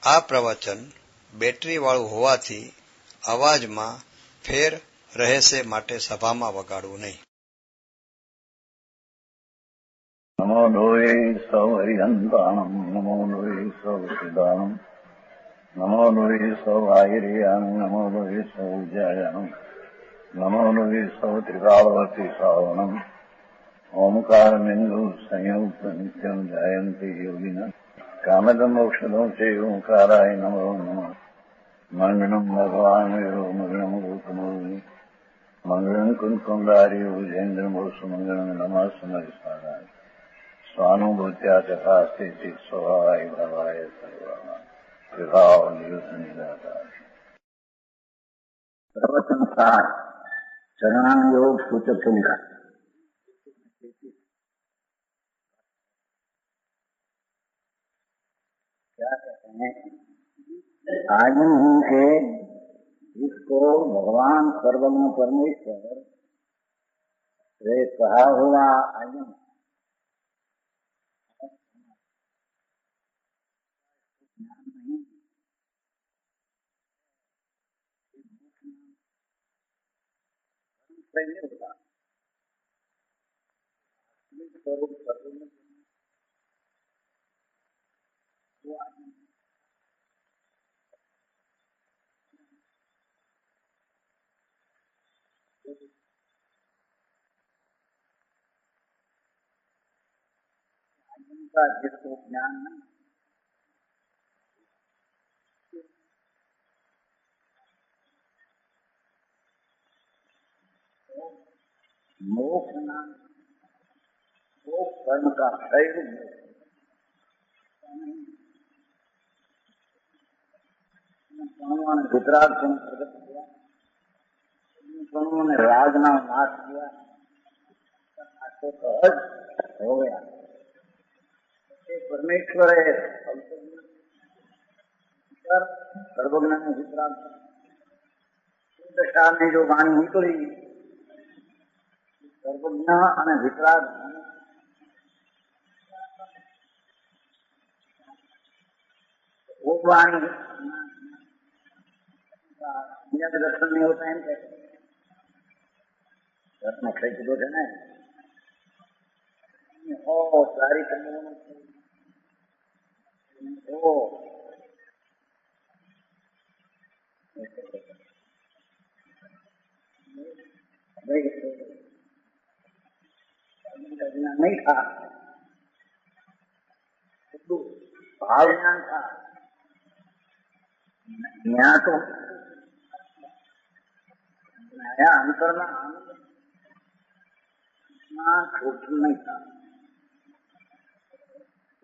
આ પ્રવચન બેટરીવાળું હોવાથી અવાજમાં ફેર રહેશે માટે સભામાં વગાડવું નહીં. નમો લોહે સૌ હરિહંતાણમ નમો લોહે સૌ સિદ્ધાણમ નમો લોહે સૌ આયર્યાણમ નમો લોહે સૌ જયાણમ નમો લોહે સૌ ત્રિકાળવતી શ્રાવણમ ઓમકાર બિંદુ સંયુક્ત નિત્યમ જયંતિ યોગિના કામદમ મોક્ષદમ સે ઓંકારાય નમો નમઃ મંગળમ ભગવાન વિરો મંગળમ ગોતમોહિ મંગળમ કુંકુંદારી ભુજેન્દ્રમો સુમંગળમ નમઃ સમરિસ્વાદાય स्वानुभूत्या तथा स्थिति स्वभावाय भवाय सर्वमा विभाव नियुद्ध निराधार. प्रवचन सार चरण योग सूचक भूमिका. क्या कहते हैं? आयन ही के इसको भगवान सर्वज्ञ परमेश्वर से कहा हुआ आयन नहीं होता. स्वरूप सर्वज्ञ का जिसको ज्ञान नहीं मोक्ष नाम वो कर्म का शैल ने वितराग को प्रकट किया, ने राग नाम नाश किया तो सहज हो गया. परमेश्वर है सर्वज्ञ ने वितराग दशा में जो वाणी निकली सर्वज्ञ અને વિતરાગ वो वाणी दुनिया के दर्शन नहीं होता है. दर्शन अक्षय की दो है ओ सारी ओ नहीं था भाव ज्ञान था. यहाँ तो नया अंतर में छोट नहीं था.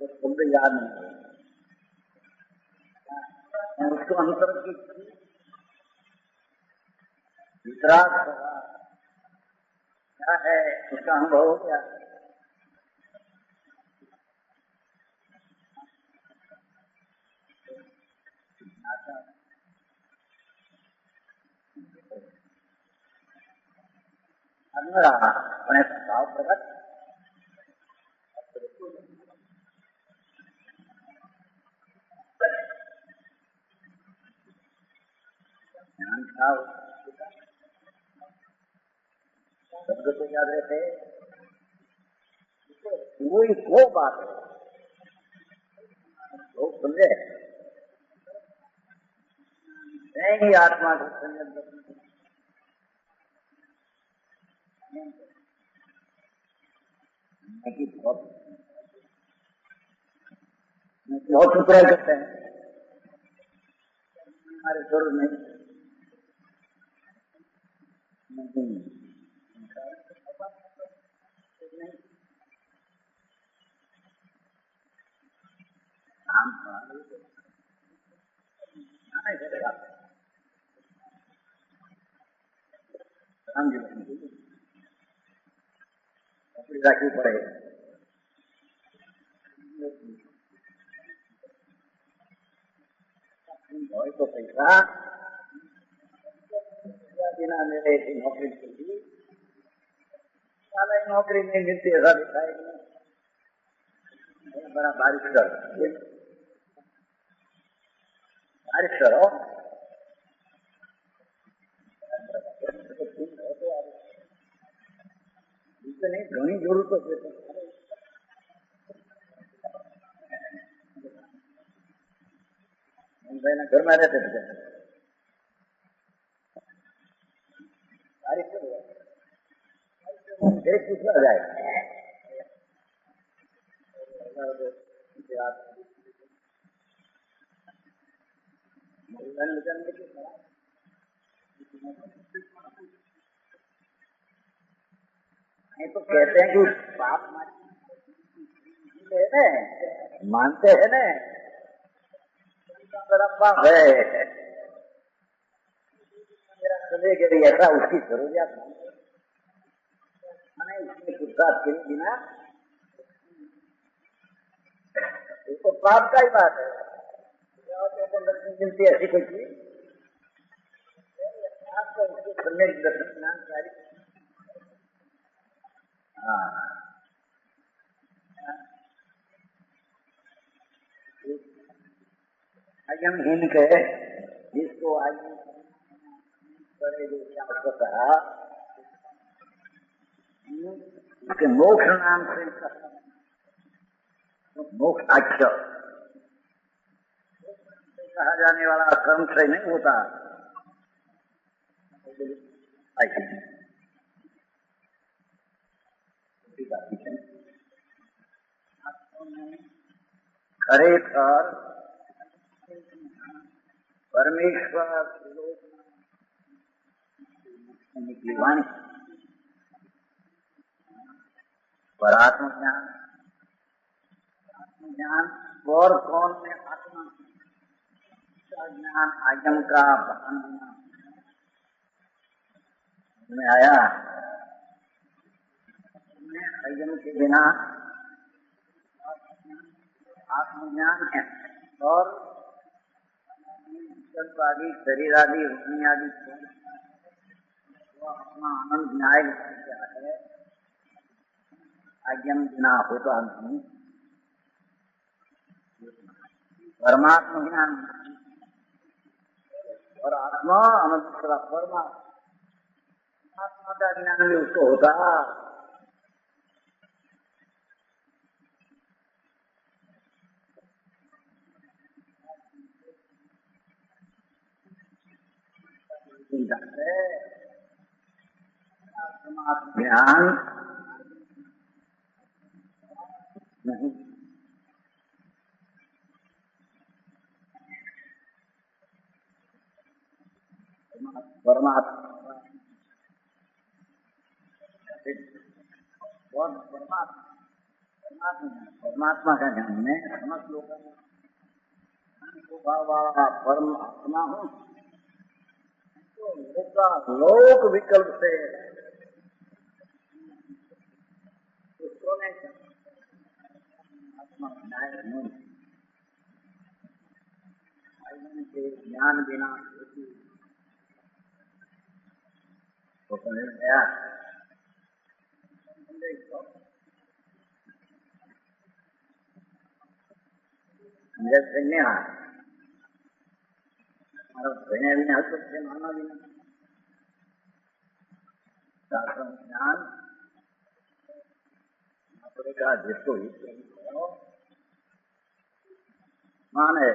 तो शब्द याद नहीं है उसको अंतर की वितराग क्या है उसका अनुभव हो गया. रहा अपने भाव प्रकट ज्ञान था शब्द तो याद रहते कोई को बात है लोग समझे नहीं आत्मा को संयम बहुत टुकड़ा करते हैं हमारे जरूर नहीं રાખવી પડે. હોય તો પૈસા बिना मेरे नौकरी की नौकरी नहीं मिलती ऐसा दिखाई बड़ा बारिश कर अरे करो नहीं घनी जरूरत है घर में रहते थे पूछा जाए नहीं तो कहते हैं कि पाप मानते हैं ना पाप है मेरा चले के लिए ऐसा उसकी जरूरियात नहीं उसमें पुरुषार्थ के बिना ये तो पाप का ही बात है लक्ष्मी मिलती ऐसी कोई चीज आपको उसके सम्यक दर्शन ज्ञानकारी अयमहीन के जिसको आयु करे जो कहा उसके मोक्ष नाम से मोक्ष आख्य कहा जाने वाला कर्म से नहीं होता खरेखर परमेश्वर निकली वाणी पर आत्मज्ञान आत्मज्ञान और कौन में आत्मा ज्ञान आयम का में आया आयम के बिना आत्मज्ञान है और आदि शरीर आदि रोशनी आदि अपना आनंद न्याय है आज्ञा बिना होता नहीं परमात्मा ज्ञान और आत्मा अनंत परमात्मा का ज्ञान भी उसको होता ज्ञान नहीं परमात्मा परमात्मा का ज्ञान में समस्त लोगों वाला परमात्मा हूँ लोक विकल्प से उसको नहीं के ज्ञान बिना तो समझ गया जैसे नेहा बहने भी हल सकते माना भी नहीं शास्त्र ज्ञान का जिसको ही माने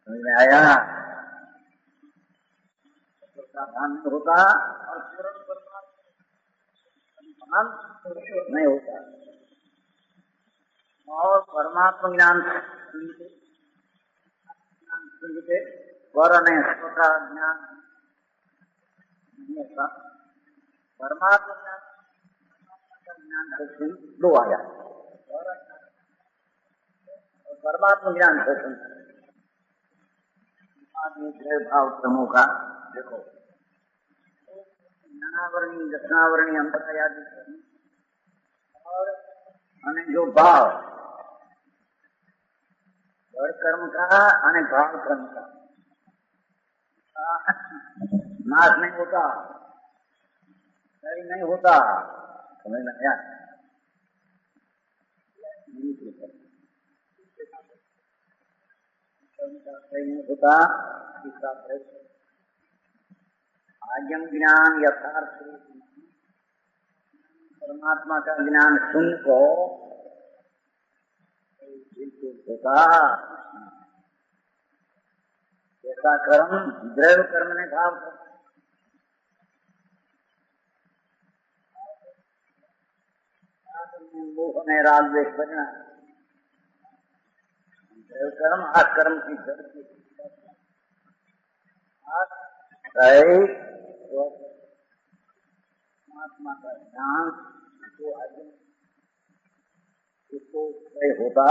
समझ में आया सावधान नहीं होता और पूर्ण परमात्मा नहीं होता और परमात्मा ज्ञान सुनते वर ने स्वता ज्ञान नहीं होता परमात्मा ज्ञान से सुन दो आया और परमात्मा ज्ञान से सुन भाव क्रमों का देखो ज्ञानावरणी दक्षिणावरणी अंतर्यादी और जो भाव वर कर्म का भाव कर्म का नाश नहीं होता नहीं होता समझ में आया कर्म का आश्रय नहीं होता, इसका प्रयत्न आज्ञम ज्ञान यथार्थ परमात्मा का ज्ञान सुन को बिल्कुल होता। ऐसा कर्म द्रव्य कर्म ने भाव कर मोह में राग देश बजना द्रव्य कर्म कर्म की जड़ की परमात्मा का ज्ञान जो उसको होता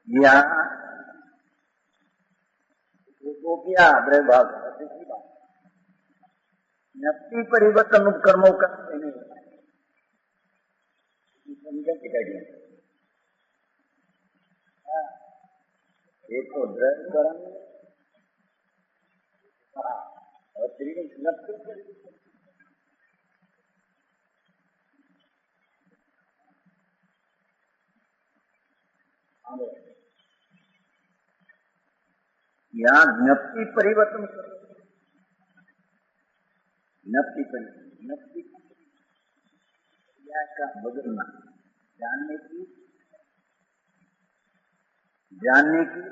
या वो क्या ब्रह्म भाव की बात नक्ति परिवर्तन उपकर्मों का नहीं होता एक तो द्रव्य कर्म और नक्ति यहाँ ज्ञप्ति परिवर्तन करो, ज्ञप्ति परिवर्तन ज्ञप्ति क्रिया का बदलना जानने की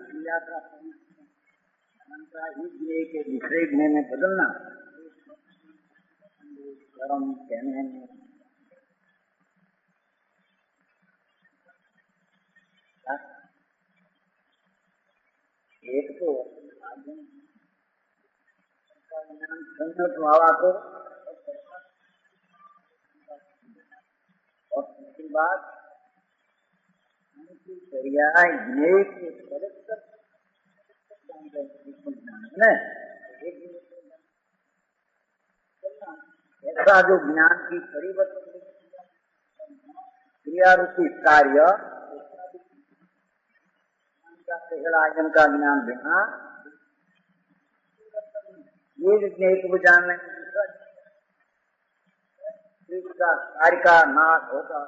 क्रिया का ही ज्ञेय के दूसरे ज्ञेय में बदलना कर्म कहने में एक तो संकल्प भावा को और दूसरी बात पर्याय ज्ञेय के ऐसा जो ज्ञान की परिवर्तन क्रिया रूपी कार्य आयम का ज्ञान देना ये ज्ञेय को जानने इसका कार्य का नाश होगा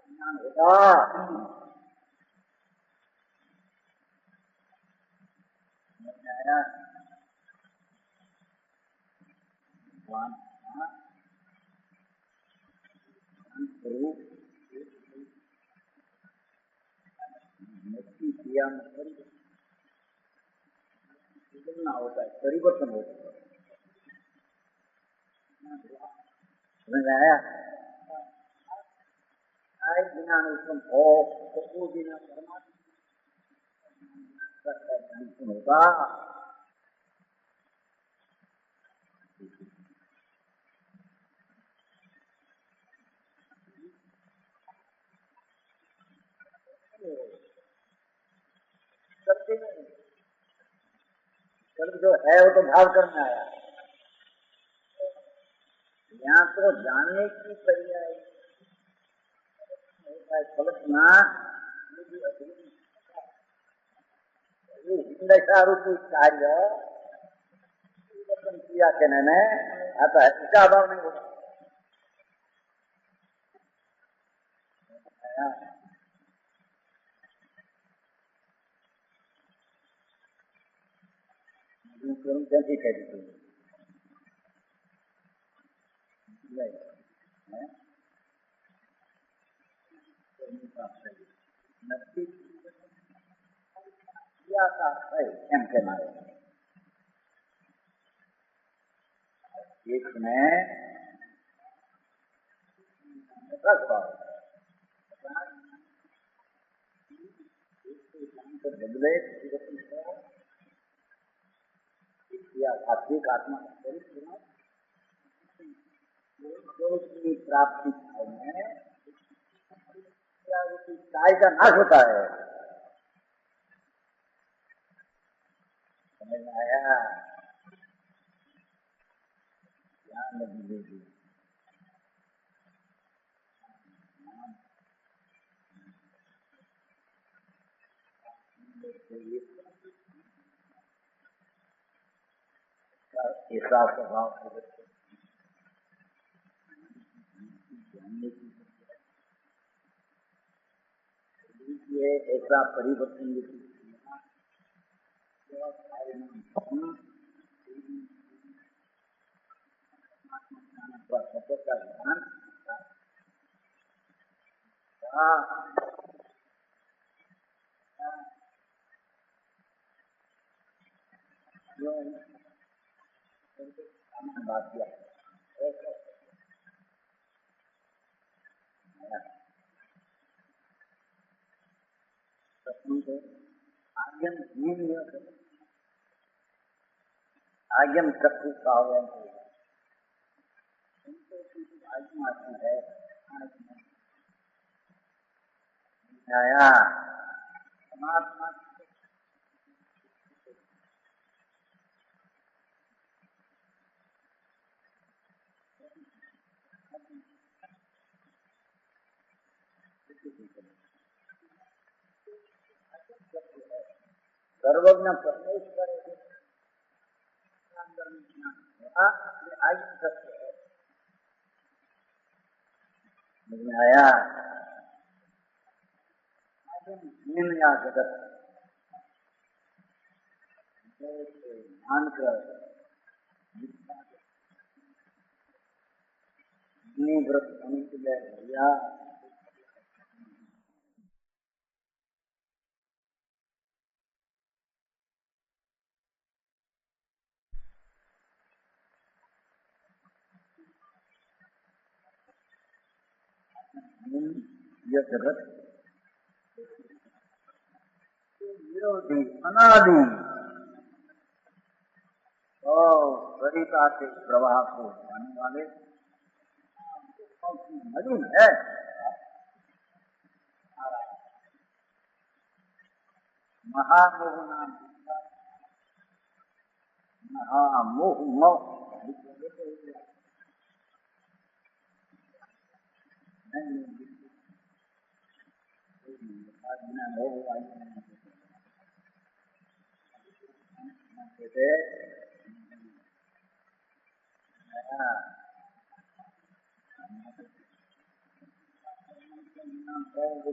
ज्ञान होगा। क्रिया में बदलना होता है, परिवर्तन होता है। समझ आया? ज्ञान उत्पन्न हो तो वो बिना परमात्मा होगा। कर्म जो है वो तो भाव करना आया, यहाँ तो जानने की पर्याय होता है कल्पना रूपी कार्य किया कहने में आता है, इसका अभाव नहीं होता। कैसी कह दी एम के मारे एक में बदले सात्विक आत्मा की प्राप्ति में काय का नाश होता है। समझ में आया? ध्यान दीजिए। ऐसा स्वभाव जानने की ये ऐसा परिवर्तन सत्य का ध्यान बात किया आज्ञम चक्षु काव्यम आज्ञा है आया परमात्मा सर्वज्ञ परमेश्वर आया जगत मानकर व्रत भैया यह जगत विरोधी अनादि और सरिता के प्रवाह को जाने वाले नदी है महामोह नाम महामोह मोह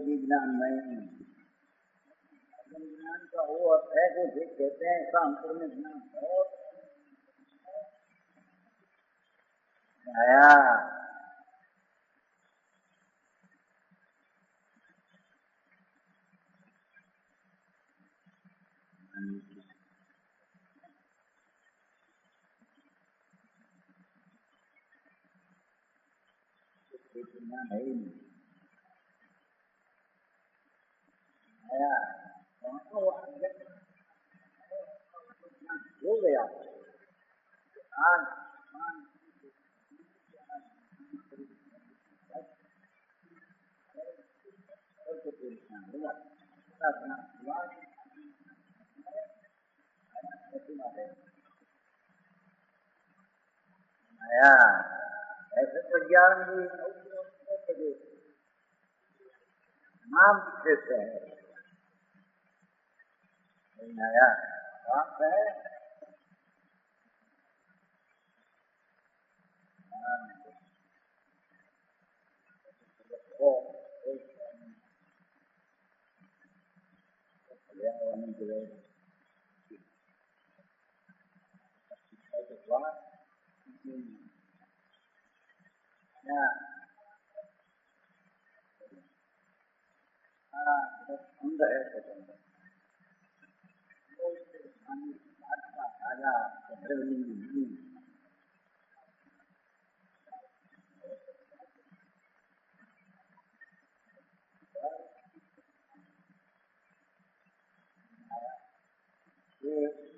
विज्ञान नहीं ज्ञान का वो अर्थ है जो कहते हैं ऐसा अंतर में ज्ञान आया ज्ञान है ही नहीं आया हो गया आया ऐसे तो ज्ञान भी नाम देते हैं आया बात है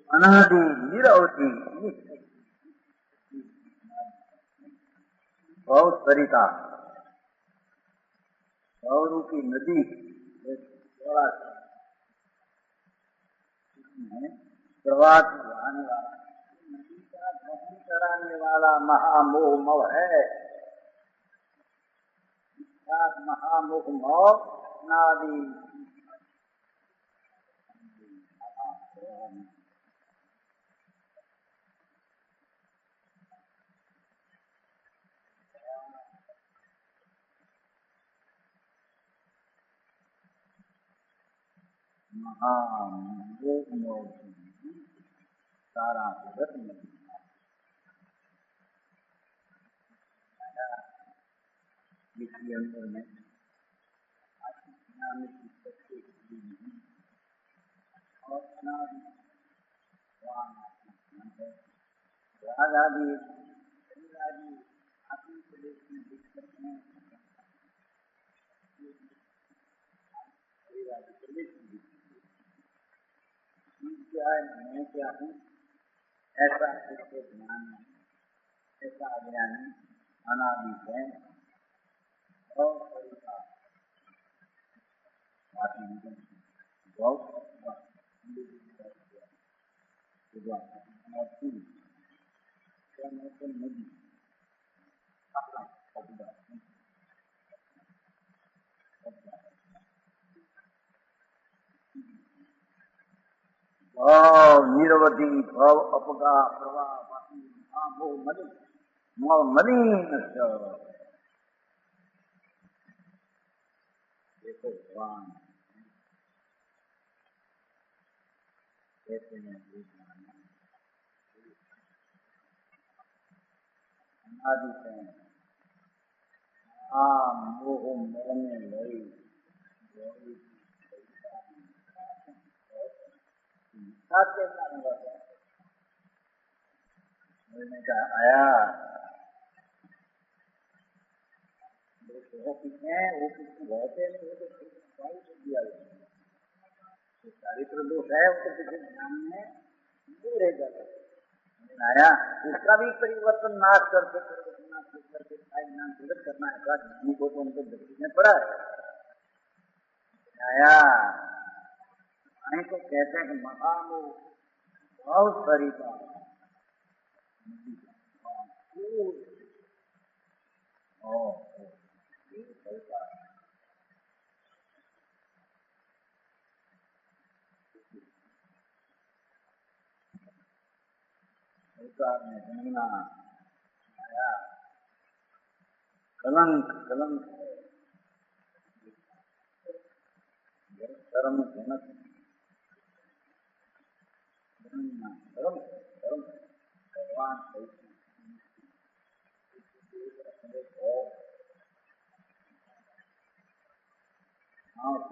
अनादि निरवधि बहुत सरिता गौरू की नदी प्रवाह आने वाला नदी का भ्रमण कराने वाला महामोह मव है महामोह मव नादि महामोह सारा जगत में इसके अंदर में ज्ञान की शक्ति नहीं और राग आदि आत्म प्रदेश में दिक्कत में क्या है मैं क्या हूँ ऐसा इसके ज्ञान में ऐसा अज्ञानी अनादि है और भाव निरवधि भाव अपगा प्रवाह मलिन देखो भगवान कैसे अनादि से मोह मोह में लई मैंने कहा आया वो कितने रहते नहीं हो तो दिया चारित्र दोष है उसको किसी ध्यान में नहीं रहेगा आया उसका भी परिवर्तन नाश करके ज्ञान प्रकट करना है ज्ञानी को तो उनको दृष्टि में पड़ा है आया तो कहते हैं महामो बहुत सारी बात में जमना आया कलंक कलंक कर्म जनक भगवान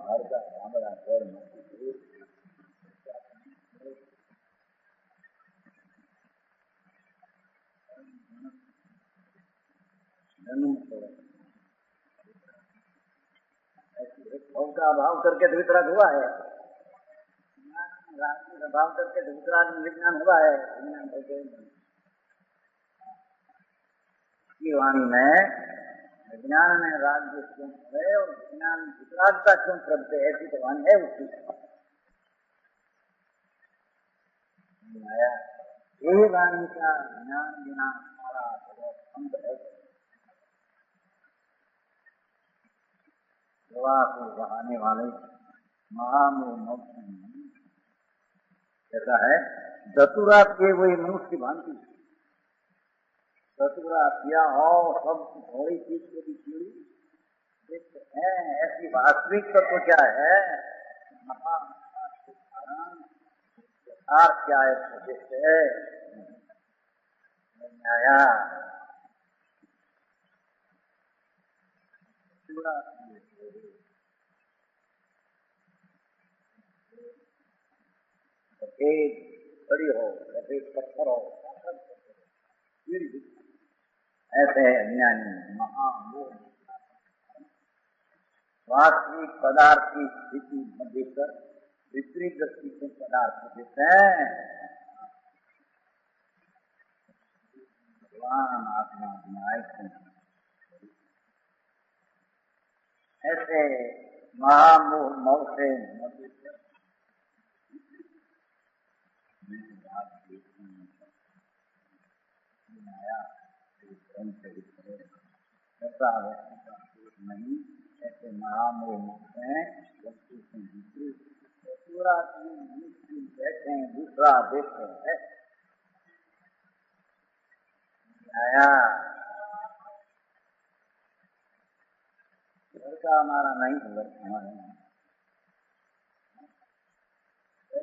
घर का हमारा घर का अभाव करके दूसरा हुआ है अभाव करके दूसरा विज्ञान हुआ है वाणी में विज्ञान में राज्य क्यों है और विज्ञान विकरागता क्यों करते ऐसी तो वाणी है उसकी यही वाणी का ज्ञान बिना हमारा अंत है सेवा को बढ़ाने वाले महामोह ऐसा है दतुरा के वही मनुष्य की भांति दतुरा किया हो सब थोड़ी चीज को भी चीड़ी है ऐसी वास्तविक तो क्या है क्या है जिससे आया बड़ी हो पत्थर हो ऐसे अज्ञानी महामोह वास्तविक पदार्थ की स्थिति न देखकर विपरीत दृष्टि से पदार्थ देते हैं भगवान आत्मा विनायक है ऐसे महामोह मोह से ऐसा नहीं ऐसे महामोह है वस्तु से पूरा बैठे हैं दूसरा देखते हैं आया घर का हमारा नहीं घर हमारे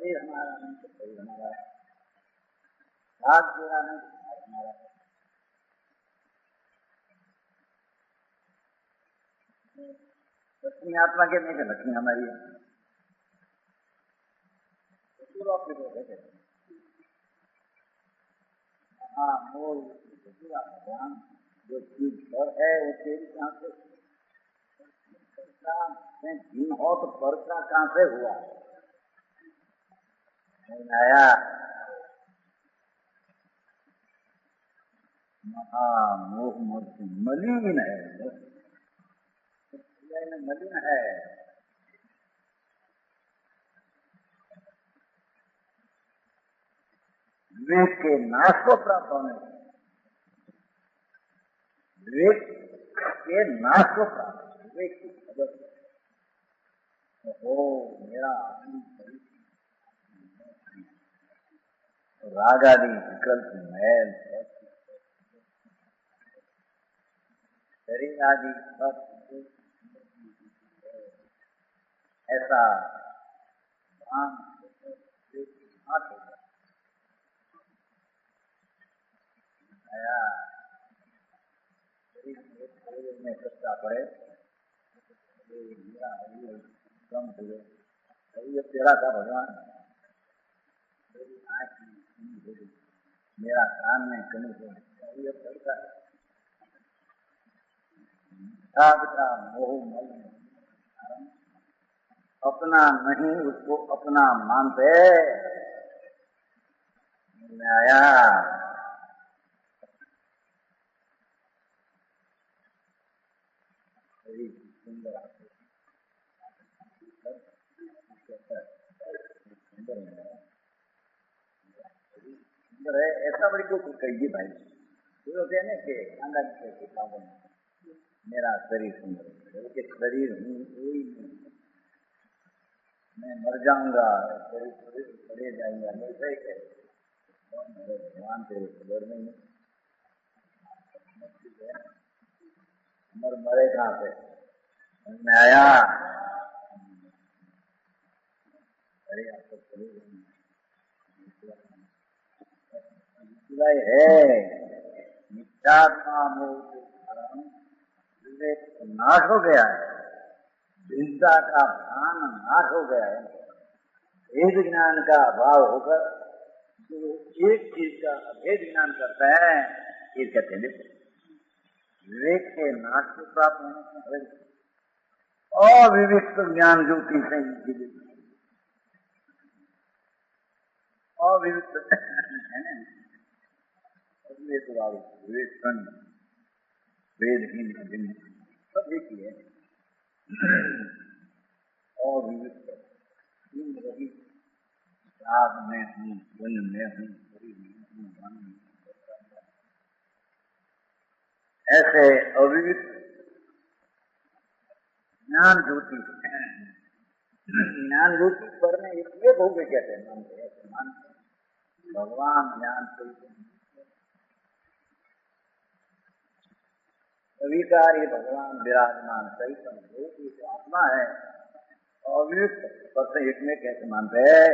शरीर हमारा नहीं तो शरीर हमारा है, भाग तेरा नहीं तो भाग हमारा है। लक्ष्मी आत्मा के नहीं कि लक्ष्मी हमारी है, पूरा है। हाँ मोल पूरा भगवान जो चीज पर है वो तेरी कहाँ से दिन हो तो परचा कहाँ से हुआ नहीं आया। महामोह मूर्ति मलिन है, मलिन है। विवेक के नाश को प्राप्त होने, विवेक के नाश को प्राप्त, विवेक की खबर हो मेरा राग आदि विकल्प मैल शरीर आदि सब ऐसा में सच्चा पड़े कम हुए ये तेरा था भगवान, मेरा कान में कमी हो ये पड़ता है। का मोह मल अपना नहीं उसको अपना मानते आया। सुंदर है ऐसा बड़ी को कहिए भाई, तो कहने के अंदर के पावन मेरा शरीर सुंदर है, शरीर हूँ कोई नहीं, मैं मर जाऊंगा शरीर पड़े जाऊंगा नहीं सही है भगवान को खबर नहीं मरे कहाँ से मैं आया। अरे आपको है मिथ्यात्मा विवेक नाश हो गया है, विद्या का भान नाश हो गया है, भेद ज्ञान का अभाव होकर जो एक चीज का अभेद ज्ञान करता है ये कहते हैं विवेक के नाश को प्राप्त होने से अविवेक ज्ञान ज्योति से अविवेक विवेक वेदहीन अभिन्न सब एक ही है। अविवेक रही राग में हूँ, वन में हूँ, शरीर में हूँ, मन में ऐसे अविवेक ज्ञान ज्योति पर में इसलिए भोगे कहते हैं भगवान ज्ञान से स्वीकार ये भगवान विराजमान सही समझो कि आत्मा है। अवियुक्त पद से एक में कैसे मानते हैं,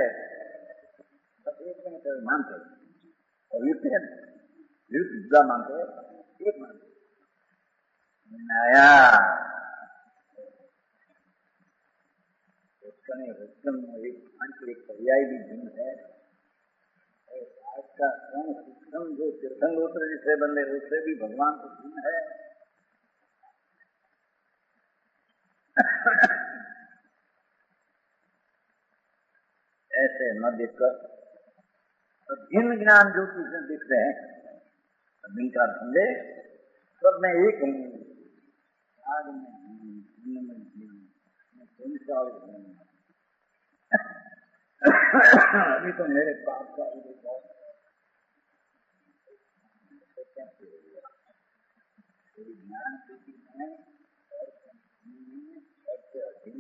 सब एक में कैसे मानते अवियुक्त है, युक्त जुदा मानते एक मानते नया एक पर्याय भी भिन्न है। आज का सूक्ष्म जो तीर्थंगोत्र जिसे बंदे उससे भी भगवान को भिन्न है। ऐसे न देखकर भिन्न ज्ञान ज्योति से दिखते हैं, अभिकार समझे सब मैं एक हूँ, आग में अभी तो मेरे पास का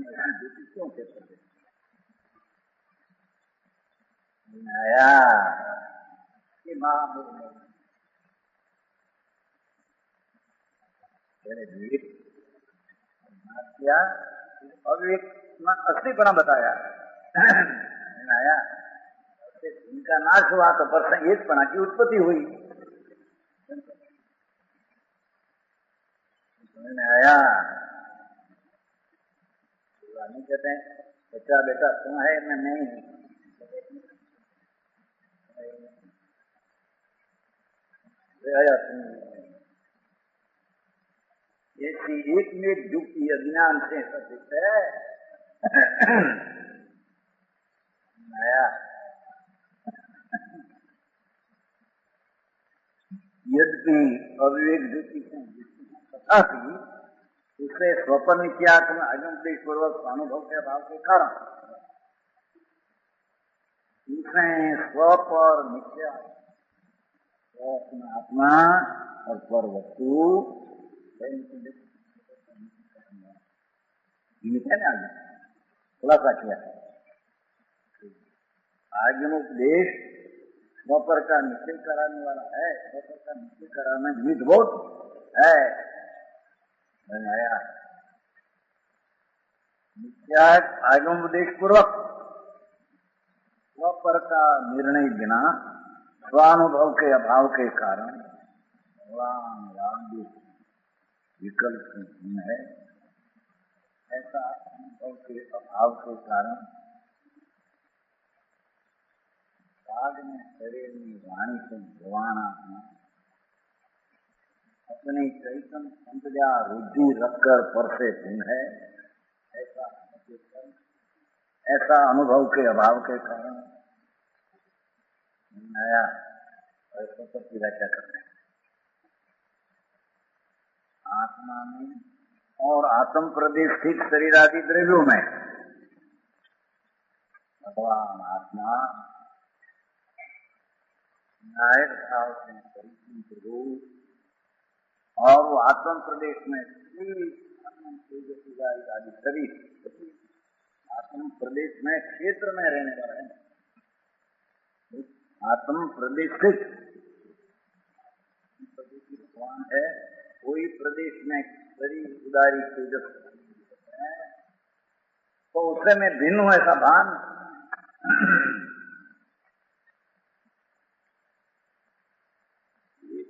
ज्ञान क्यों कहते आया कि किया और एक असली बना बताया आया इनका नाश हुआ तो प्रसंग एक पना की उत्पत्ति हुई। समझ में आया? नहीं कहते हैं बच्चा बेटा तुम है मैं नहीं, आया तुम ऐसी एक मिनट युक्ति अज्ञान से सत्य है। आया यद्यपि अविवेक युक्ति से तथापि उसे स्वपन नित्यात्म अजंपेश पूर्वक अनुभव के अभाव के कारण उसमें स्व पर नित्या आत्मा और पर वस्तु आगे खुलासा किया। आज्ञोपदेश स्वपर का निश्चय कराने वाला है, स्वपर का निश्चय कराना निधबोध है। आया नित्या आज्ञोपदेश पूर्वक स्वपर का निर्णय बिना स्वानुभव के अभाव के कारण विकल्प है। ऐसा अनुभव के अभाव के कारण राग में शरीर में वाणी से भगवान आत्मा अपनी चैतन्य संपदा रुद्धि रखकर परसे भिन्न है। ऐसा अनुभव के अभाव के कारण नया ऐसा की व्याख्या करते हैं। आत्मा में और आत्म प्रदेश स्थित शरीर आदि द्रव्यों में भगवान आत्मा न्यायिक भाव से परिपूर्ण और वो आत्म प्रदेश में आदि शरीर आत्म प्रदेश में क्षेत्र में रहने वाला है। आत्म प्रदेश भगवान है। कोई प्रदेश में शरीर उदारी तेजस तो उससे मैं भिन्न हूं ऐसा भान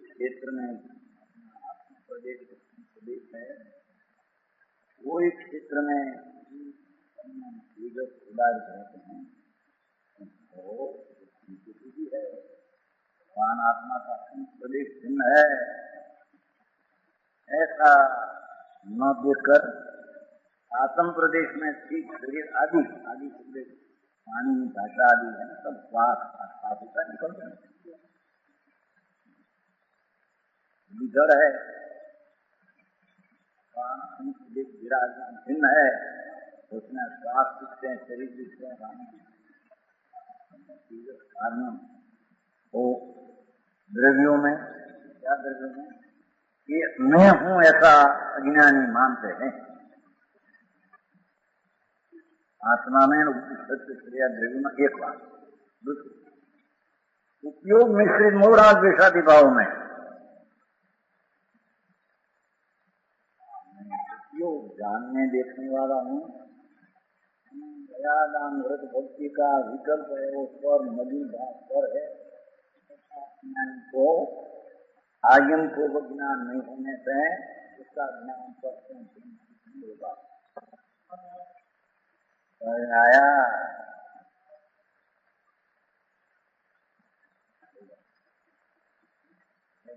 क्षेत्र में प्रदेश है। वो एक क्षेत्र में तेजस उदारी रहते हैं तो है। भगवान आत्मा का प्रदेश भिन्न है ऐसा न देखकर आत्म प्रदेश में ठीक शरीर आदि आदि प्रदेश पानी भाषा आदि है सब श्वास होता निकलते हैं। जड़ है प्रदेश विराजमान भिन्न है उसमें श्वास दिखते हैं शरीर दिखते हैं कारण वो द्रव्यों में क्या द्रव्यों में ये मैं हूं ऐसा अज्ञानी मानते हैं। आत्मा में सत्य क्रिया द्रव्य में एक बात दूसरी उपयोग मिश्रित मूढ़ द्वेषादि भाव में उपयोग जानने देखने वाला हूं। दयादान व्रत भक्ति का विकल्प है वो स्वर नदी भाव पर है। को आयम पूर्वक ज्ञान नहीं होने से उसका ज्ञान पर होगा। आया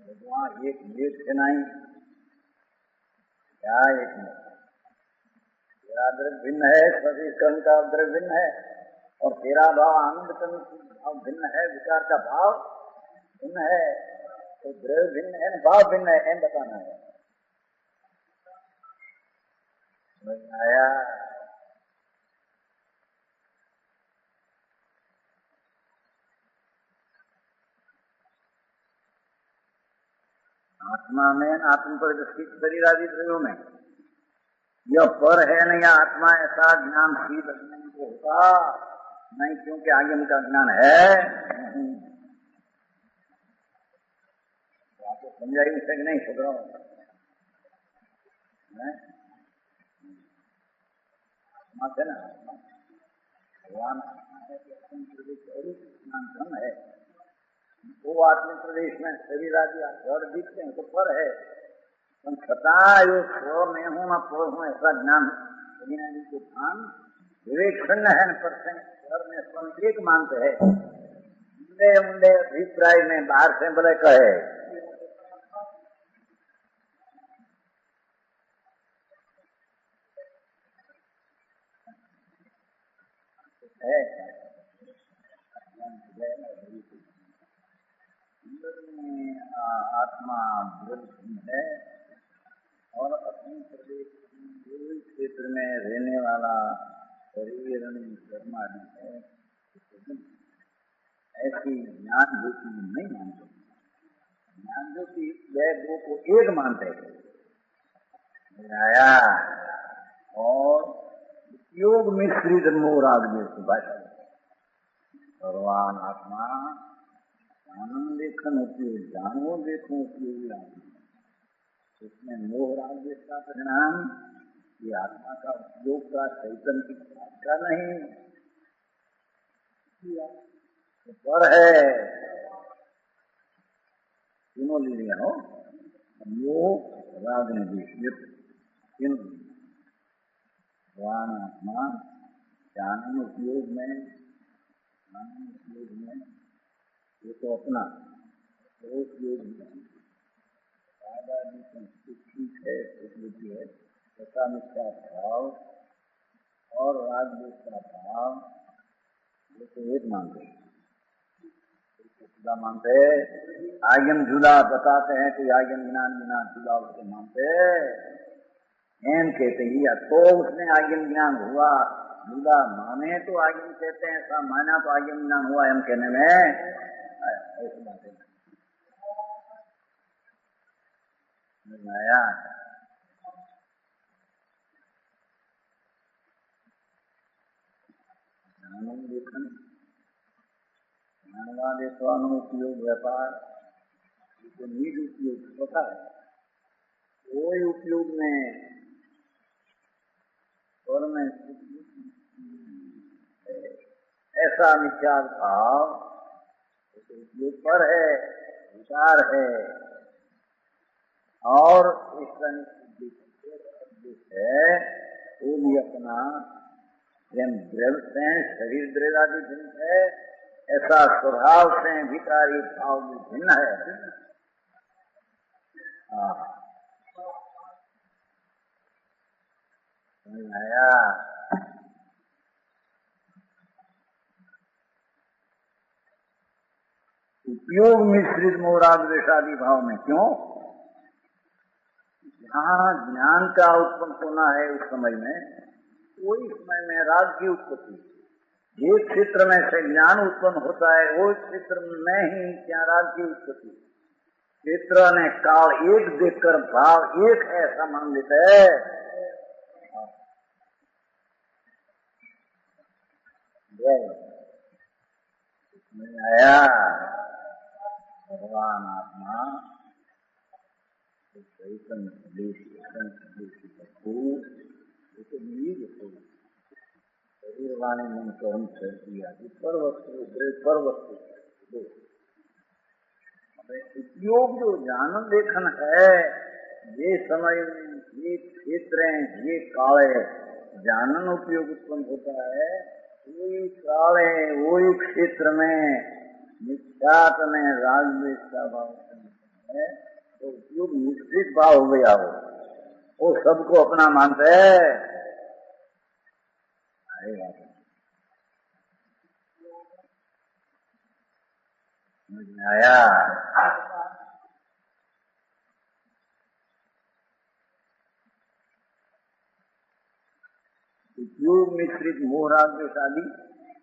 भगवान एक वेद से नहीं क्या एक द्रव्य भिन्न है सभी कर्म का द्रव्य भिन्न है और तेरा भाव आनंद कर्म भाव भिन्न है विचार का भाव भिन्न है तो द्रव्य भिन्न है भाव भिन्न है बताना है। आया आत्मा में आत्म पर शरीर आदि द्रव्यों में यह पर है नहीं आत्मा ऐसा ज्ञान सीध नहीं को होता नहीं क्योंकि आगे उनका ज्ञान है आपको समझाई उसे नहीं सुध रहा आत्मा से ना भगवान है कि आत्म प्रदेश और नाम है, वो आत्म प्रदेश में शरीर आदि घर दिखते हैं तो पर है, छता यो स्व में हूं न पर हूं ऐसा ज्ञान के ध्यान विवेक खंड है न पर स्वर में स्वयं एक मानते है। मुंडे मुंडे अभिप्राय में बाहर से बोले कहे आत्मा है और अपने प्रदेश क्षेत्र में रहने वाला शरीर कर्म आदि है, ऐसी ज्ञान ज्योति नहीं मानते। ज्ञान ज्योति वह दो को एक मानते हैं आया और उपयोग मिश्रित मोराग जैसी भाषा भगवान आत्मा आनंद लेखन उपयोग जानवों देखो उपयोगी आत्मा, इसमें मोह राग जैसा परिणाम ये आत्मा का उपयोग का चैतन्य की बात का नहीं पर है। तीनों ले लिया हो मोह राग ने भगवान आत्मा जानन उपयोग में ये तो अपना उपयोग ठीक है, है सत्ता भाव और राजयोग का भाव ये तो एक मानते मानते आगम झूला बताते हैं कि आगम ज्ञान बिना झूला उसको मानते एम कहते ही तो उसने आगम ज्ञान हुआ, झूला माने तो आगम कहते हैं, ऐसा माना तो आगम ज्ञान हुआ एम कहने में ऐसी बात है। आया लेखन ज्ञानवाद उपयोग व्यापार तो निज उपयोग होता है, कोई उपयोग में और में ऐसा विचार भाव उपयोग पर है, विचार है और इसका है वो भी अपना शरीर द्रव्य आदि भिन्न है, ऐसा स्वभाव से भिकारी भाव भी भिन्न है। आया उपयोग मिश्रित मोराग्रेशादी भाव में क्यों? जहाँ ज्ञान का उत्पन्न होना है उस समय में, वही समय में राग की उत्पत्ति, जिस क्षेत्र में से ज्ञान उत्पन्न होता है वो क्षेत्र में ही क्या राग की उत्पत्ति, क्षेत्र ने काल एक देखकर भाव एक है ऐसा मान लेते है। आया भगवान आत्मा शरीर वाणी मन कर्म कर दिया पर वस्तु उपयोग जो जानन लेखन है, ये समय ये क्षेत्र ये काल है, जानन उपयोग उत्पन्न होता है, वही काल है वही क्षेत्र में निष्ठात में राजवेश का भाव है, तो उपयोग निश्चित भाव हो गया हो, वो सबको अपना मानते है। आया उपयोग मिश्रित मोहराग आदि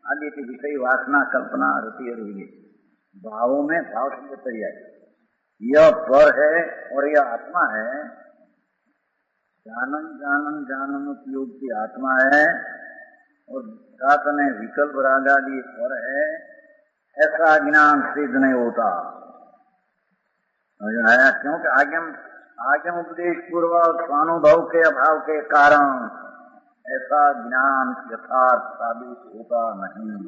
आदि के विषय वासना कल्पना रति और भावों में भाव शब्द तैयार, यह पर है और यह आत्मा है, जानन जानन जानन उपयोग की आत्मा है और साथ में विकल्प राग आदि पर है, ऐसा ज्ञान सिद्ध नहीं होता। क्योंकि आगम उपदेश पूर्वक स्वानुभव के अभाव के कारण ऐसा ज्ञान यथार्थ साबित होता नहीं।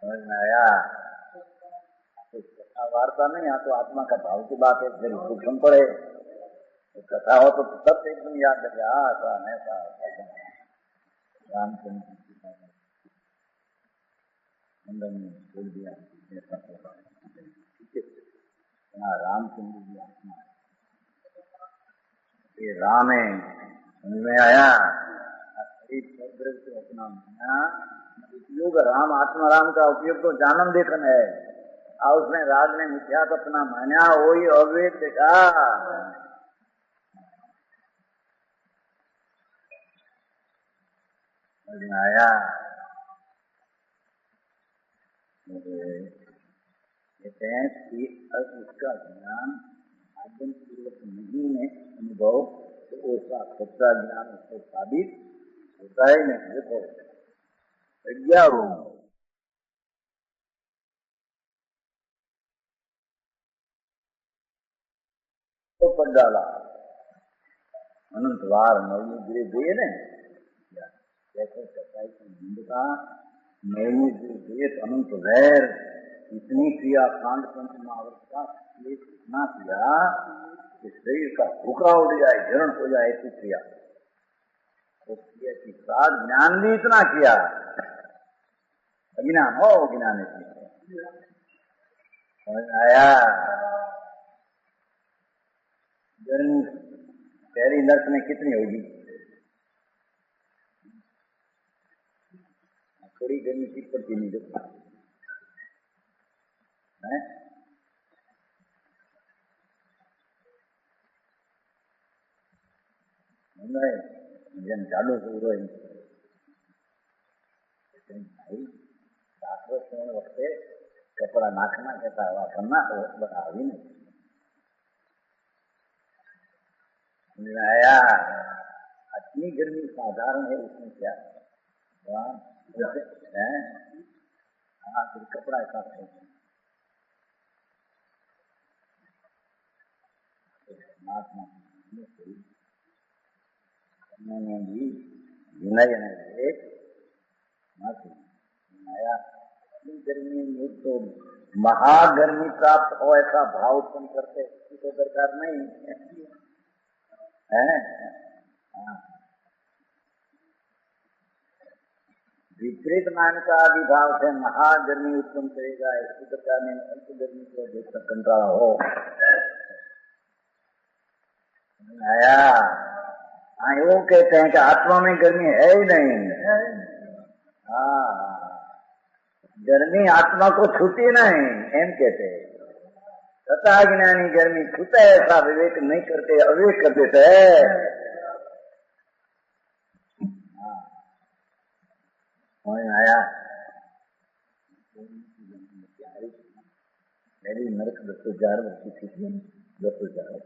समझ में आया? तो कथा वार्ता नहीं, यहाँ तो आत्मा का भाव की बात है। फिर सूक्ष्म पड़े तो कथा हो तो सब एकदम याद रखे। ऐसा रामचंद्र ने बोल दिया ऐसा होगा। ठीक है, रामचंद्र जी आत्मा ये राम है। समझ में आया? अपना उपयोग राम आत्मा राम का उपयोग तो जानम देखन है, और उसमें राज ने मिथ्या अपना मान्या वही अवैध देखा। समझ में आया? कहते हैं कि उसका ज्ञान आगम पूर्वक नहीं है अनुभव, तो उसका सच्चा ज्ञान उसको साबित होता ही नहीं। देखो प्रज्ञा तो पढ़ डाला अनंतवार नवमी गिरे दिए ने, जैसे सच्चाई की नींद का नवमी गिरे दिए अनंत वैर इतनी क्रिया कांड पंचमावर्त का इतना किया कि शरीर का भूखा उड़ जाए, जरण हो जाए, ऐसी क्रिया तो किया कि साथ ज्ञान भी इतना किया, अज्ञान हो ज्ञान किया। समझ आया? गर्मी शहरी नर्क में कितनी होगी? थोड़ी गर्मी किस पर पीनी देखो है? जन चालू से भाई 7 वर्ष वक्ते कपड़ा नाखना कहता हवा करना तो बता भी नहीं। आया? इतनी गर्मी साधारण है, उसमें क्या है? हाँ, फिर कपड़ा ऐसा भी विनय आया। गर्मी में तो महागर्मी प्राप्त हो ऐसा भाव उत्पन्न करते, इसकी तो दरकार नहीं है। विपरीत मान्यता आदि भाव से महागर्मी उत्पन्न करेगा, इसी प्रकार में अल्प गर्मी को देखकर कंटाला हो। आया? हाँ, वो कहते हैं कि आत्मा में गर्मी है ही नहीं। हाँ, गर्मी आत्मा को छूती नहीं, एम कहते हैं। तथा ज्ञानी गर्मी छूते ऐसा विवेक नहीं करते, अविवेक कर देते है। आया? मेरी नरक 10,000 वर्ष की थी, 10,000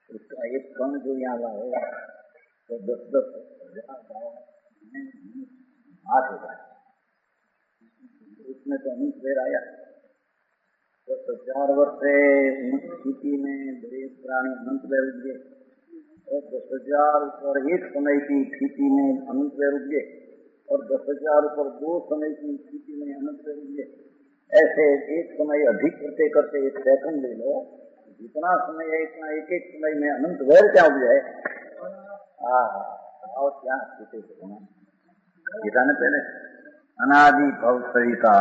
उसका एक कण जो यहाँ लाओ तो 10,000 हाथ होगा, उसमें तो अनंत वेर आया। 10,000 वर्ष से स्थिति में बड़े प्राणी अनंत वेर उठ गए, और 10,000 ऊपर एक समय की स्थिति में अनंत वेर उठ गए, और 10,000 ऊपर 2 समय की स्थिति में अनंत वेर उठ गए। ऐसे एक समय अधिक करते करते 1 सेकंड ले लो, जितना समय है इतना एक एक समय में अनंत वैर क्या हो जाए। और क्या गीता ने पहले अनादि भव सरिता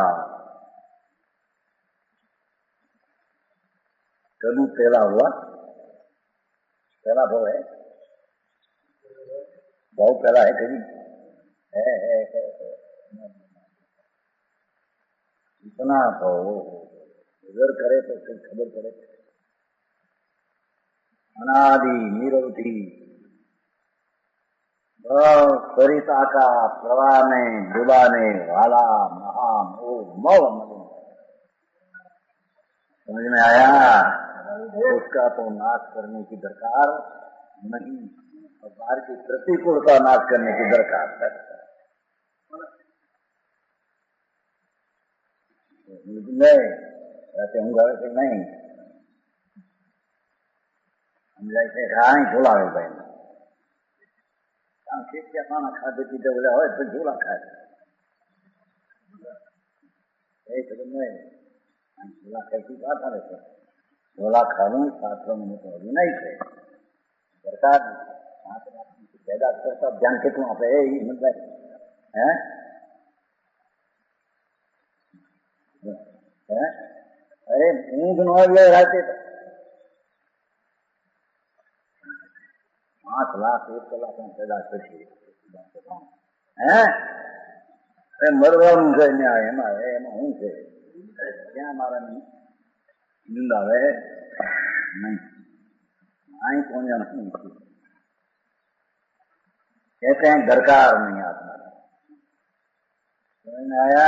कभी पहला हुआ, पहला भव है, भव पहला है कभी है। इतना भव अगर करे तो फिर खबर पड़े। अनादि निरवधि सरिता का प्रवाह में डुबाने वाला महामोह समझ में आया? उसका तो नाश करने की दरकार नहीं, बाहर की प्रतिकूल का नाश करने की दरकार है। ऐसे होंगे वैसे नहीं, हम जैसे खाए झोला हो गए, खेत क्या खाना खाते पीते बोले हो तो झोला खाए झोला कैसी बात है, झोला खा लूँ शास्त्रों में तो अभी नहीं थे सरकार पैदा करता ध्यान के तुम पे मतलब है अरे ऊँघ न रहते 5 लाख 1 लाख में पैदा करती है मरवा છે એમાં હું છે ક્યાં મારા નિંદા આવે નહીં आई कौन जाना कहते हैं दरकार नहीं आता समझ में आया।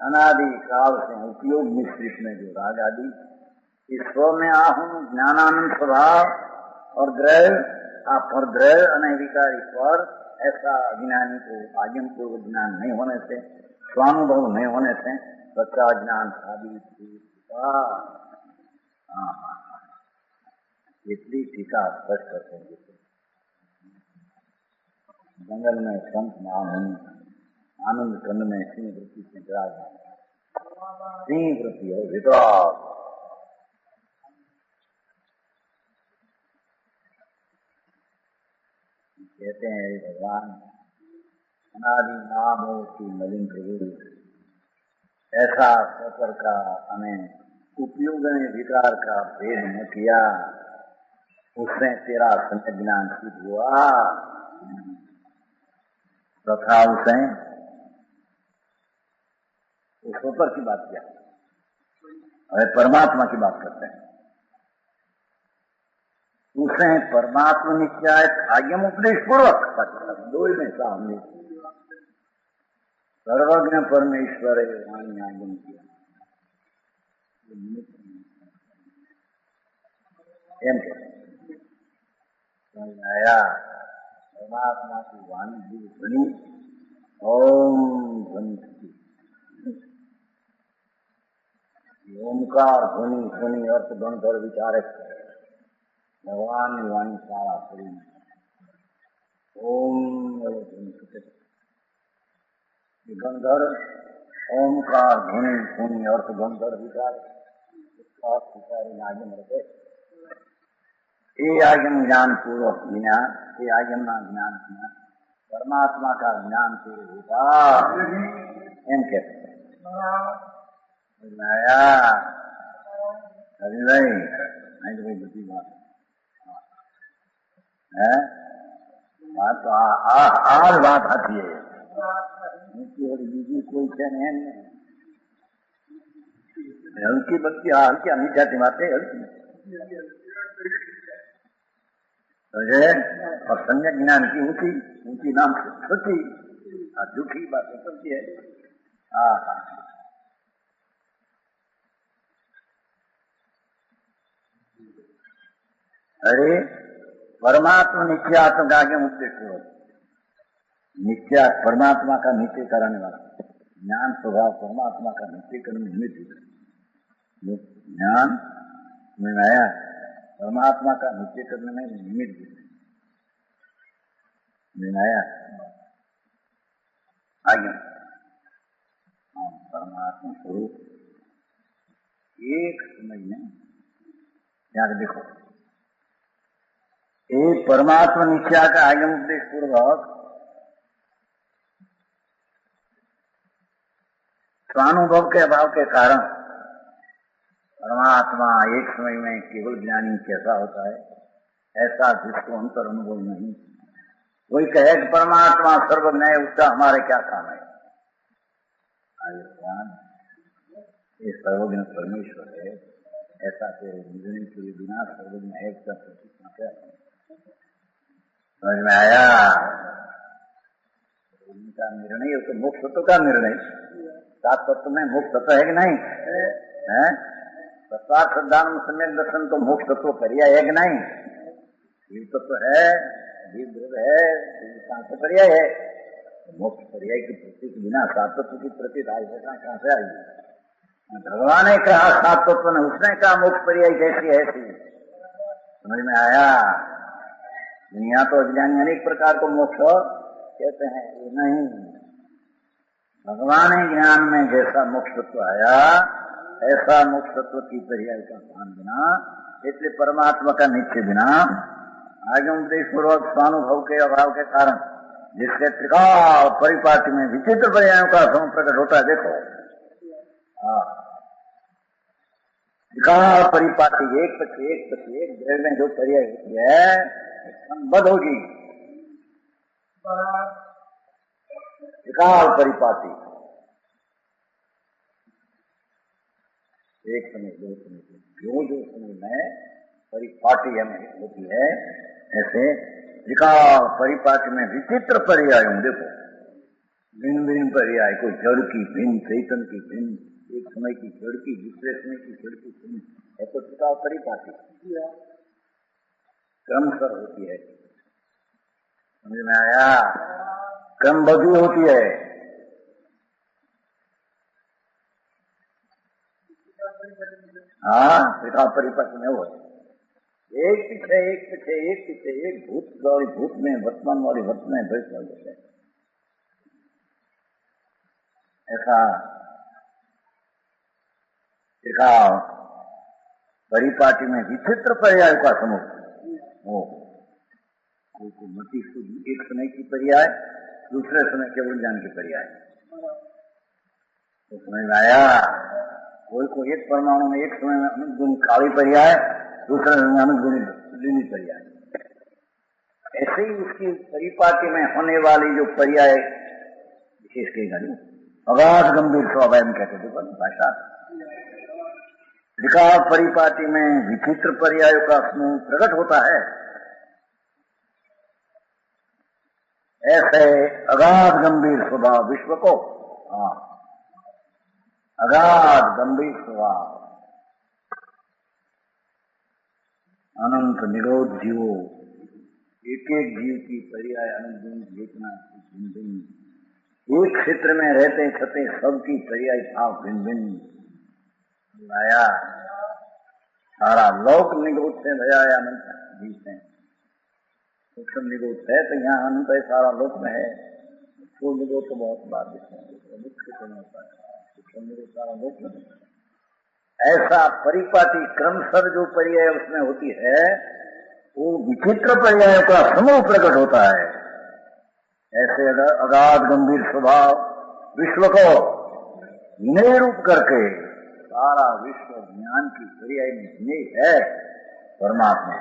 अनादि काल से उपयोग मिश्रित में जो राग आदि इस स्व में आहू ज्ञानानंद स्वभाव और द्रव्य पर द्रव्य अनविकारी पर ऐसा ज्ञानी को आगम पूर्व ज्ञान नहीं होने से स्वानुभव नहीं होने से सच्चा ज्ञान साबित इतनी टीका स्पष्ट करते हैं। जंगल में संत महामुनि आनंद कंद में सिंह वृत्ति से विराजमान सिंह वृत्ति है विद्वास कहते हैं भगवान अनादि नाम हो की मलिन प्रभु ऐसा सफर का हमें उपयोग ने विकार का भेद न किया उसने तेरा संत ज्ञान सिद्ध हुआ तथा उसे उस ऊपर की बात किया अरे परमात्मा की बात करते हैं उसे परमात्मा निश्चय आज्ञम उपदेश पूर्वक दो ही में सामने सर्वज्ञ परमेश्वर वाणी आज्ञम किया आया परमात्मा की वाणी भी बनी ओम ध्वनि ओमकार ध्वनि ध्वनि अर्थ गणधर विचारक भगवान की वाणी सारा शरीर ओम गणधर ओमकार ध्वनि ध्वनि अर्थ गणधर विचारक आगम रखे ये आगम ज्ञान पूर्वक ज्ञान ये आगम ना ज्ञान परमात्मा का ज्ञान पूर्व होता एम कहते आया अभी भाई नहीं तो भाई बुद्धि बात है बात तो आज बात आती है और बीजी कोई नहीं हल्की बल्कि हल्की हमी जाती बातें हल्की और सम्यक ज्ञान की ऊंची ऊंची नाम से छोटी और दुखी बातें सबकी है। अरे परमात्मा नित्यात्म का आगे उपदेश हो नित्या परमात्मा का नित्य कराने वाला ज्ञान स्वभाव परमात्मा का नित्य करने निमित्त ज्ञान में आया परमात्मा का नित्य करने में निमित्त आया आगे परमात्मा स्वरूप एक समय में याद देखो एक परमात्मा नित्या का आगम उपदेश पूर्वक स्वानुभव के अभाव के कारण परमात्मा एक समय में केवल ज्ञानी कैसा होता है ऐसा जिसको अंतर अनुभव नहीं कोई कहे कि परमात्मा सर्वज्ञ है उसका हमारे क्या काम है ये सर्वज्ञ परमेश्वर है ऐसा के निर्णय के बिना सर्वज्ञ है उसका प्रतिष्ठा क्या समझ में आया। उनका निर्णय तो मोक्ष तत्व का निर्णय सात तत्व में मोक्ष तत्व है कि नहीं है तत्वार्थ दान सम्यक दर्शन तो मोक्ष तत्व पर्याय है कि नहीं जीव तत्व है जीव द्रव है सांख्य पर्याय है मोक्ष पर्याय की प्रतीक बिना सात तत्व की प्रतीक आवश्यकता कहां से आई भगवान ने कहा सात तत्व ने, उसने कहा मोक्ष पर्याय कैसी है ऐसी। समझ में आया? दुनिया तो अज्ञानी अनेक प्रकार को मोक्ष कहते हैं, ये नहीं। भगवान ज्ञान में जैसा मोक्ष तत्व आया ऐसा मोक्ष तत्व की पर्याय का ध्यान बिना, इसलिए परमात्मा का निश्चय बिना आगे उपदेश पूर्वक स्वानुभव के अभाव के कारण जिसके त्रिकाल परिपाटी में विचित्र पर्यायों का समूह प्रकट होता है। देखो त्रिकाल परिपाटी एक पक्षी एक ग्रह में जो पर्याय होती है संबद्ध होगी। त्रिकाल परिपाटी एक समय दो समय जो समय में परिपाटी हमें होती है, ऐसे त्रिकाल परिपाटी में विचित्र पर्याय। देखो भिन्न भिन्न पर्याय, कोई जड़ की भिन्न, चैतन की भिन्न, एक समय की जड़ की दूसरे समय की जड़ की भिन्न, है तो त्रिकाल परिपाटी क्रमशः होती है। समझ में आया? क्रमबद्ध होती है। हाँ, त्रिकाल परिपाटी में हो एक पीछे एक भूत वाली भूत में, वर्तमान वाली वर्तमान में भविष्य वाली है। ऐसा त्रिकाल परिपाटी में विचित्र पर्याय का समूह हो। मति एक समय की पर्याय, दूसरे समय केवल ज्ञान की पर्याय। तो समझ में आया? कोई एक परमाणु में एक समय में अनुगुण काली पर्याय, दूसरे समय अनुगुण लीली पर्याय। ऐसे ही उसकी परिपाटी में होने वाली जो पर्याय विशेष कही गई अगाध गंभीर स्वभाव में कहते थे भाषा। त्रिकाल परिपाटी में विचित्र पर्यायों का समूह प्रकट होता है। ऐसे अगाध गंभीर स्वभाव विश्व को, अगाध गंभीर स्वभाव अनंत निरोध जीवो, एक एक जीव की पर्याय अनुगुण चेतना भिन्न भिन्न, एक क्षेत्र में रहते छते सबकी पर्याय भाव भिन्न भिन्न लाया। सारा लोक निगोद से भया अनंत जीव से सूक्ष्म निगोद है, तो यहाँ अनंत है, सारा लोक में है। स्थूल निगोद तो बहुत बार मुख्य होता है, सूक्ष्म निगोद सारा लोक में है। ऐसा परिपाटी क्रमशः जो पर्याय उसमें होती है वो विचित्र पर्यायों का समूह प्रकट होता है। ऐसे अगाध गंभीर स्वभाव विश्व को निरूप करके सारा विश्व ज्ञान की पर्याय में विनय है परमात्मा।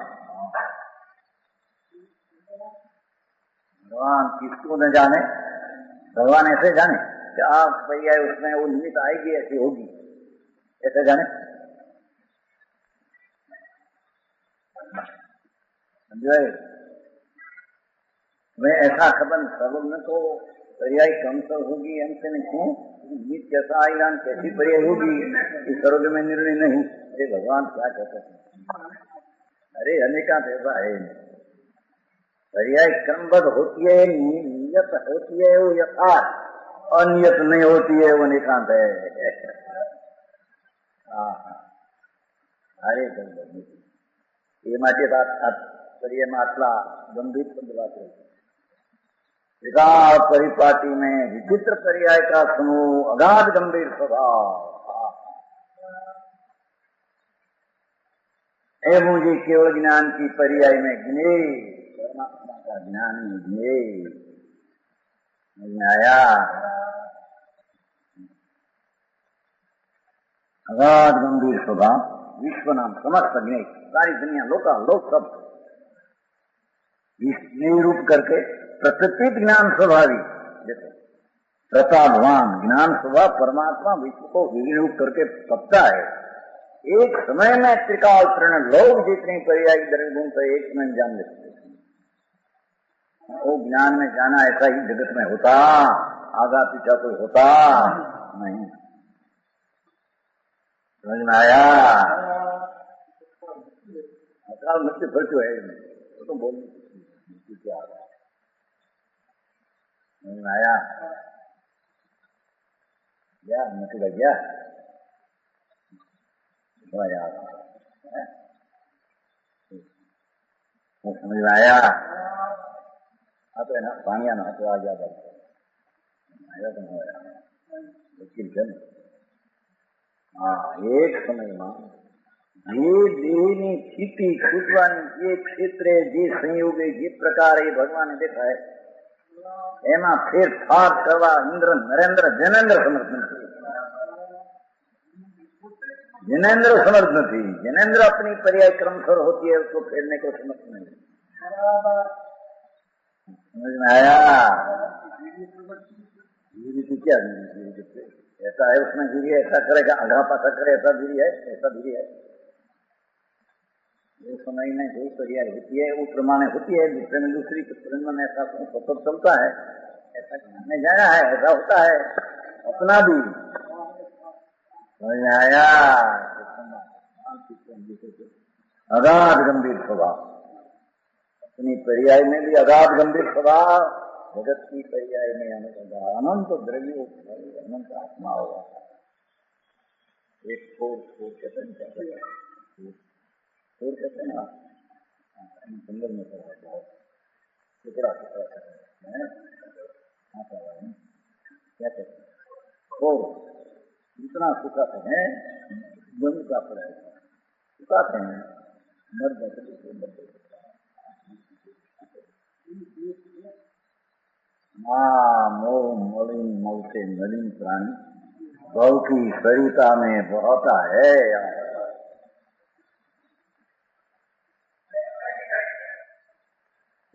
भगवान किसको न जाने, भगवान ऐसे जाने कि आप पर्याय उसमें वो निमित्त आएगी, ऐसी होगी, ऐसे जाने। समझे? मैं ऐसा खबर सर्व में तो पर्याय कम सर होगी, हमसे नहीं क्यों निमित्त कैसा आएगा, कैसी पर्याय होगी, इस सर्व में निर्णय नहीं। अरे भगवान क्या कहते हैं? अरे अनेका ऐसा है, पर्याय क्रमबद्ध होती है, नियत होती है वो यथार्थ, अनियत नहीं होती है वो निकांत है। अरे ये माटे पर्याय आटला गंभीर संदर्भ त्रिकाल परिपाटी में विचित्र पर्याय का समूह अगाध गंभीर स्वभाव एवं जी केवल ज्ञान की पर्याय में गिने परमात्मा का ज्ञान गिने आया। अगाध गंभीर स्वभाव विश्व नाम समस्त ज्ञ, सारी दुनिया लोका लोक सब निरूप करके प्रकृति ज्ञान स्वभावी। देखो प्रतापवान ज्ञान स्वभाव परमात्मा विश्व को विरूप करके पकता है। एक समय में त्रिकाल तृण लोग जितनी पर्यायी दर्गुण तो एक में जान लेते, वो ज्ञान में जाना ऐसा ही जगत में होता, आगा पीछा कोई होता नहीं। समझ में आया? अकाल मृत्यु खर्च है वो तो बोल क्या समझ में आया? क्या मतलब क्या? थोड़ा याद है, वो समझ में आया। तो ना पानी आना तो आ जाता आया तो हो लेकिन चल एक समयમાં જે દેહની સ્થિતિ છૂટવાની જે ક્ષેત્રે જે સંયોગે જે પ્રકારે ભગવાને દેખાય એમાં ફેરફાર કરવા ઇન્દ્ર નરેન્દ્ર જનેન્દ્ર સમર્થ નથી। जनेन्द्र समर्थ नहीं। जनेन्द्र अपनी पर्याय क्रमशर होती है, उसको फेरने को समर्थ नहीं। समझ में आया? क्या ऐसा है उसमें गिरी ऐसा करेगा, आधा पासा करे ऐसा गिरी है, ऐसा गिरी है। जो समय में जो पर्याय होती है वो प्रमाण होती है, दूसरे में दूसरी में ऐसा सतत चलता है, ऐसा में जाना है, ऐसा होता है अपना भी। समझ में आया? अगाध गंभीर स्वभाव, अपनी पर्याय में भी अगाध गंभीर स्वभाव, जगत की पर्याय में अनंत द्रव्य अनंत आत्मा होगा। एक छोर कहते हैं ना, जंगल में टुकड़ा टुकड़ा क्या कहते हैं छोर, इतना सुखाते हैं दोनों का पड़ा सुखाते हैं मर जाते मोह मलिन मल से मलिन प्राणी भव की सरिता में बहता है।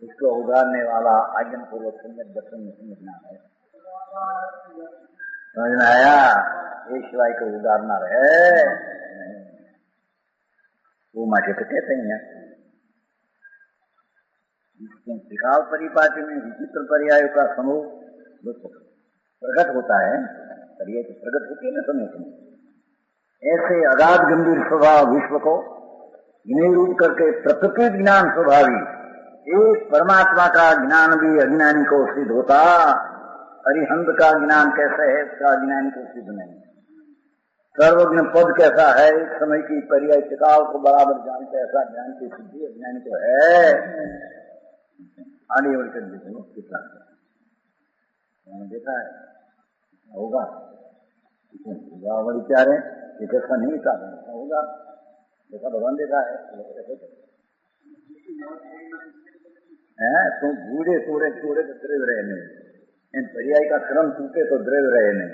इसको उगारने वाला आज्ञा पूर्वक सम्यक दर्शन में समझना है। समझ में आया? ये शिवाय को उदारना है वो माटे तो कहते हैं त्रिकाल परिपाटी में विचित्र पर्यायों का समूह प्रकट होता है, पर्याय की प्रकट होती है ना समय समय। ऐसे अगाध गंभीर स्वभाव विश्व को ज्ञेय रूप करके प्रकृति ज्ञान स्वभावी एक परमात्मा का ज्ञान भी अज्ञानी को सिद्ध होता, अरिहंत का ज्ञान कैसे है उसका अज्ञानी को सिद्ध नहीं। सर्वज्ञ पद कैसा है, एक समय की पर्याय चिकाल को बराबर जानते ऐसा ज्ञान की सिद्धि अज्ञानी को है। आगे बढ़कर देखो कितना देखा है होगा विचार है ये कैसा नहीं था होगा देखा भगवान देखा है तो बूढ़े थोड़े थोड़े तो द्रव्य रहे नहीं, इन पर्याय का क्रम टूटे तो द्रव्य रहे नहीं।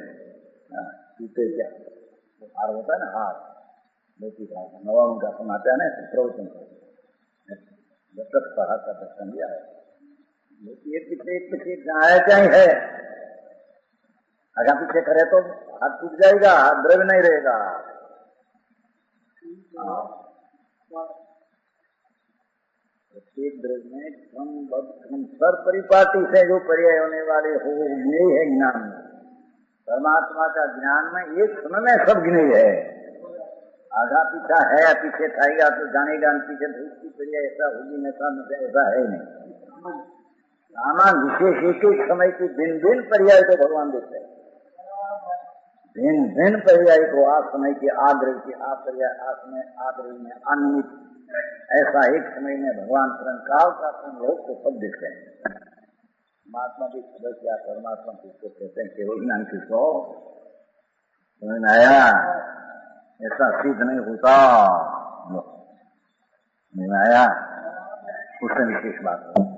टूटे क्या हार होता है ना, हार मोती का नवम का सुनाते हैं ना प्रवचन जब तक पढ़ा का दर्शन दिया है एक पीछे आया चाहे है, आगे पीछे करे तो हाथ टूट जाएगा, हाथ द्रव्य नहीं रहेगा। प्रत्येक द्रव्य में क्रम सर परिपाटी से जो पर्याय होने वाले हो यही है ज्ञान में। परमात्मा का ज्ञान में एक समय में सब ज्ञेय है, आधा पीछा है पीछे खाएगा तो जानेगा पीछे दूसरी पर्याय ऐसा होगी ऐसा है नहीं। सामान विशेष एक एक समय की भिन्न भिन्न पर्याय को भगवान देते हैं, भिन्न भिन्न पर्याय को आ समय की आग्रह की आ पर्याय आत्म आग्रह में अनित ऐसा एक समय में भगवान स्वयं काल का लोग को सब देखते हैं। महात्मा भी खबर क्या परमात्मा किसको कहते हैं केवल ज्ञान किसको समझ में आया? ऐसा सिद्ध नहीं होता। समझ में आया? उससे विशेष बात है।